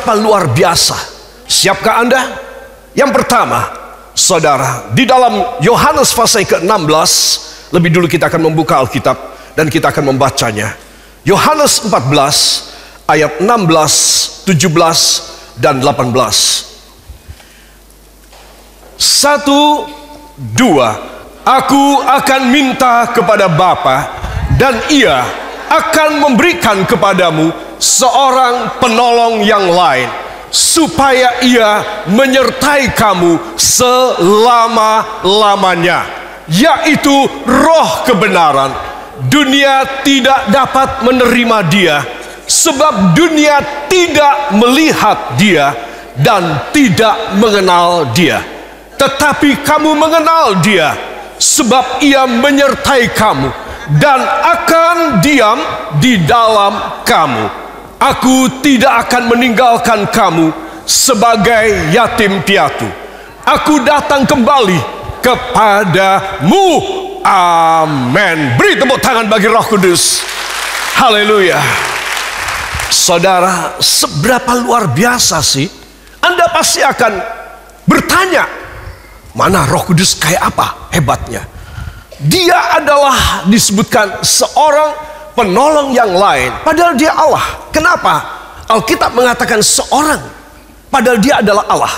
seberapa luar biasa. Siapkah Anda? Yang pertama, saudara, di dalam Yohanes pasal ke-16, lebih dulu kita akan membuka Alkitab dan kita akan membacanya. Yohanes 14 ayat 16, 17 dan 18. 1, 2. Aku akan minta kepada Bapa, dan Ia akan memberikan kepadamu seorang penolong yang lain, supaya Ia menyertai kamu selama-lamanya, yaitu Roh kebenaran. Dunia tidak dapat menerima Dia, sebab dunia tidak melihat Dia dan tidak mengenal Dia. Tetapi kamu mengenal Dia, sebab Ia menyertai kamu dan akan diam di dalam kamu. Aku tidak akan meninggalkan kamu sebagai yatim piatu. Aku datang kembali kepadamu. Amin. Beri tepuk tangan bagi Roh Kudus. Haleluya. Saudara, seberapa luar biasa sih? Anda pasti akan bertanya, mana Roh Kudus kayak apa hebatnya? Dia adalah disebutkan seorang penolong yang lain, padahal dia Allah. Kenapa Alkitab mengatakan seorang, padahal dia adalah Allah?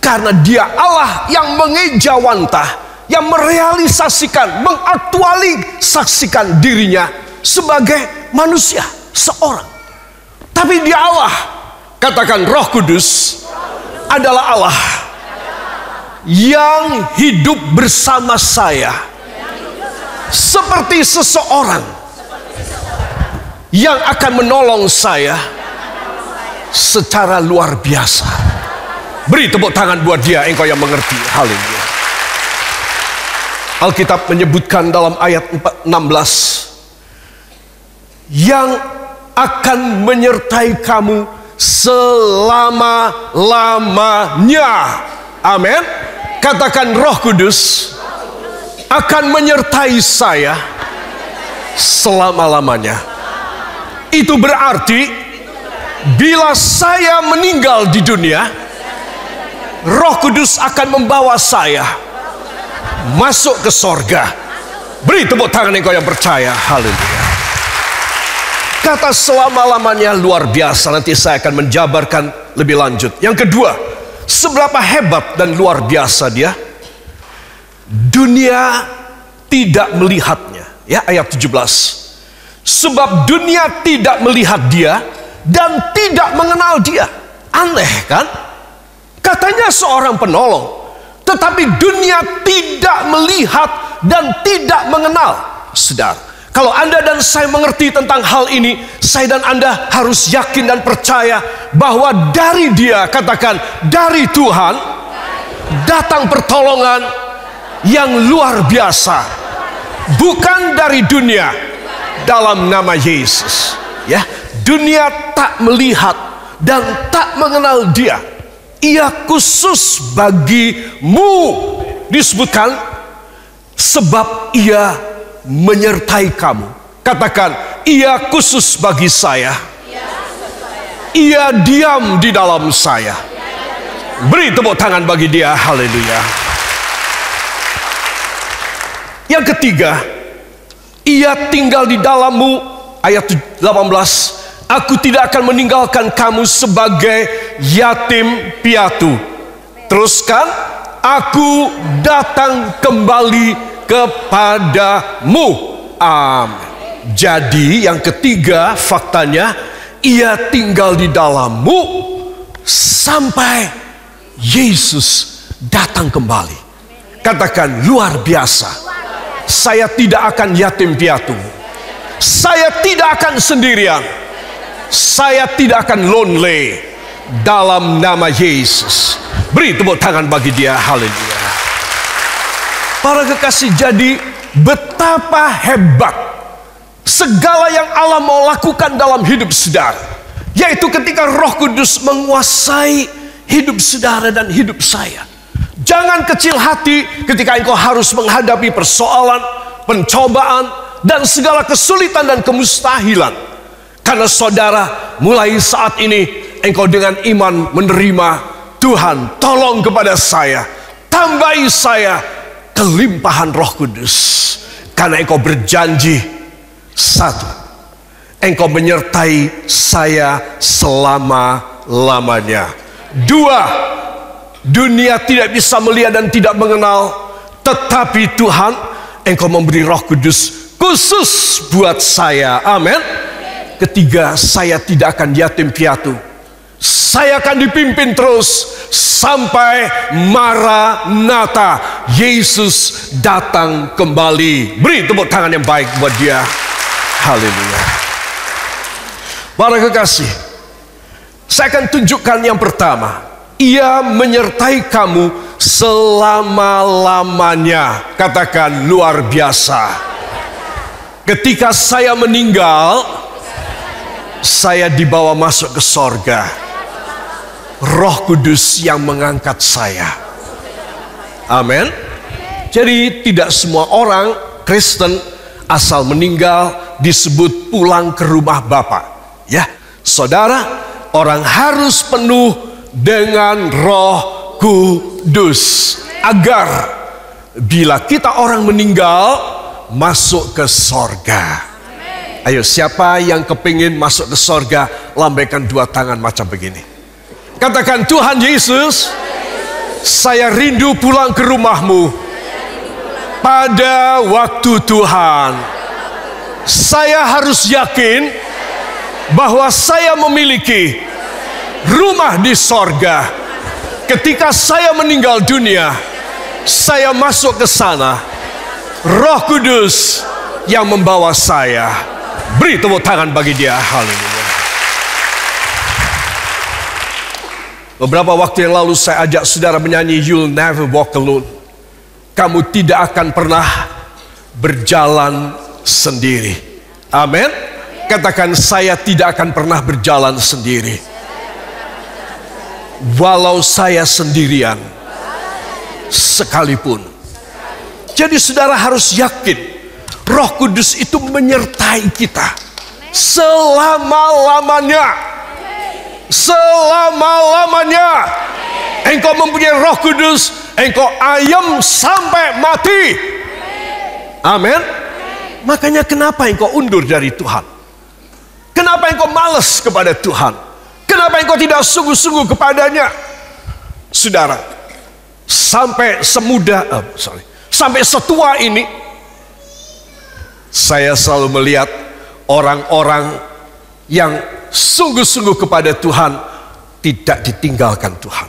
Karena dia Allah yang mengejawantah, yang merealisasikan, mengaktualisasikan dirinya sebagai manusia, seorang. Tapi dia Allah. Katakan, Roh Kudus adalah Allah yang hidup bersama saya, seperti seseorang yang akan menolong saya secara luar biasa. Beri tepuk tangan buat dia, engkau yang mengerti. Haleluya. Alkitab menyebutkan dalam ayat 16, yang akan menyertai kamu selama-lamanya. Amin. Katakan, Roh Kudus akan menyertai saya selama-lamanya. Itu berarti bila saya meninggal di dunia, Roh Kudus akan membawa saya masuk ke sorga. Beri tepuk tangan engkau yang percaya. Haleluya. Kata selama-lamanya luar biasa. Nanti saya akan menjabarkan lebih lanjut. Yang kedua, seberapa hebat dan luar biasa dia. Dunia tidak melihatnya. Ya, ayat 17. Sebab dunia tidak melihat dia dan tidak mengenal dia. Aneh kan? Katanya seorang penolong, tetapi dunia tidak melihat dan tidak mengenal. Saudara, kalau Anda dan saya mengerti tentang hal ini, saya dan Anda harus yakin dan percaya bahwa dari Dia, katakan, dari Tuhan datang pertolongan yang luar biasa, bukan dari dunia, dalam nama Yesus. Ya, dunia tak melihat dan tak mengenal Dia. Ia khusus bagimu, disebutkan, sebab Ia menyertai kamu. Katakan, Ia khusus bagi saya. Ia diam di dalam saya. Beri tepuk tangan bagi Dia. Haleluya. Yang ketiga, Ia tinggal di dalammu. Ayat 18. Aku tidak akan meninggalkan kamu sebagai yatim piatu. Teruskan, aku datang kembali kepadamu. Amin. Jadi yang ketiga faktanya, Ia tinggal di dalammu sampai Yesus datang kembali. Katakan, luar biasa. Saya tidak akan yatim piatu. Saya tidak akan sendirian. Saya tidak akan lonely, dalam nama Yesus. Beri tepuk tangan bagi Dia. Haleluya. Para kekasih, jadi betapa hebat segala yang Allah mau lakukan dalam hidup saudara, yaitu ketika Roh Kudus menguasai hidup saudara dan hidup saya. Jangan kecil hati ketika engkau harus menghadapi persoalan, pencobaan, dan segala kesulitan dan kemustahilan. Karena saudara, mulai saat ini engkau dengan iman menerima, Tuhan tolong kepada saya, tambahi saya kelimpahan Roh Kudus. Karena engkau berjanji, satu, engkau menyertai saya selama-lamanya. Dua, dunia tidak bisa melihat dan tidak mengenal, tetapi Tuhan, engkau memberi Roh Kudus khusus buat saya. Amin. Ketiga, saya tidak akan yatim piatu. Saya akan dipimpin terus sampai Maranatha, Yesus datang kembali. Beri tepuk tangan yang baik buat dia. Haleluya. Para kekasih, saya akan tunjukkan yang pertama. Ia menyertai kamu selama-lamanya. Katakan luar biasa. Ketika saya meninggal, saya dibawa masuk ke sorga. Roh Kudus yang mengangkat saya. Amin. Jadi tidak semua orang Kristen asal meninggal disebut pulang ke rumah Bapa. Ya, saudara, orang harus penuh dengan Roh Kudus agar bila kita orang meninggal masuk ke sorga. Ayo, siapa yang kepingin masuk ke sorga, lambaikan dua tangan macam begini. Katakan, Tuhan Yesus, saya rindu pulang ke rumahmu pada waktu Tuhan. Saya harus yakin bahwa saya memiliki rumah di sorga. Ketika saya meninggal dunia, saya masuk ke sana. Roh Kudus yang membawa saya. Beri tepuk tangan bagi dia. Haleluya. Beberapa waktu yang lalu saya ajak saudara menyanyi You'll Never Walk Alone. Kamu tidak akan pernah berjalan sendiri. Amin. Katakan, saya tidak akan pernah berjalan sendiri. Walau saya sendirian sekalipun. Jadi saudara harus yakin Roh Kudus itu menyertai kita selama-lamanya. Selama-lamanya. Engkau mempunyai Roh Kudus, engkau ayam sampai mati. Amin. Makanya kenapa engkau undur dari Tuhan? Kenapa engkau malas kepada Tuhan? Kenapa engkau tidak sungguh-sungguh kepadanya? Saudara, sampai sampai setua ini, saya selalu melihat orang-orang yang sungguh-sungguh kepada Tuhan tidak ditinggalkan Tuhan.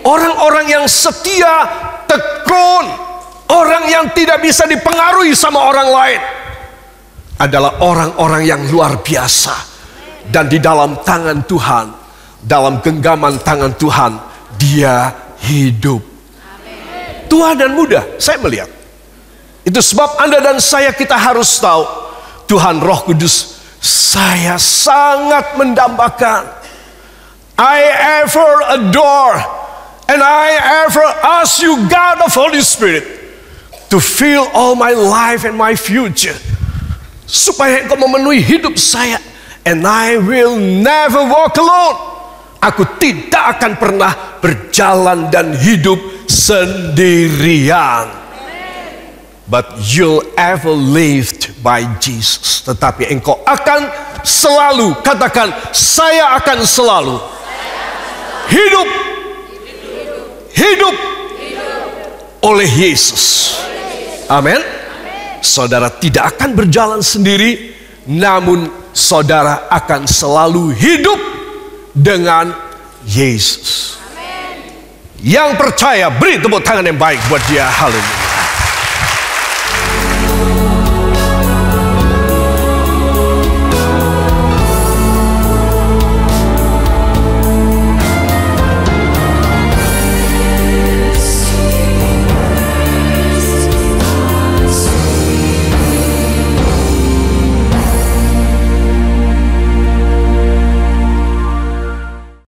Orang-orang yang setia, tekun, orang yang tidak bisa dipengaruhi sama orang lain adalah orang-orang yang luar biasa. Dan di dalam tangan Tuhan, dalam genggaman tangan Tuhan, dia hidup. Tua dan muda, saya melihat. Itu sebab Anda dan saya, kita harus tahu Tuhan Roh Kudus saya sangat mendambakan. I ever adore and I ever ask you, God of Holy Spirit, to fill all my life and my future, supaya engkau memenuhi hidup saya. And I will never walk alone. Aku tidak akan pernah berjalan dan hidup sendirian. But you'll ever lived by Jesus. Tetapi engkau akan selalu, katakan, saya akan selalu hidup oleh Yesus. Amin. Saudara tidak akan berjalan sendiri, namun saudara akan selalu hidup dengan Yesus. Yang percaya, beri tepuk tangan yang baik buat dia. Haleluya.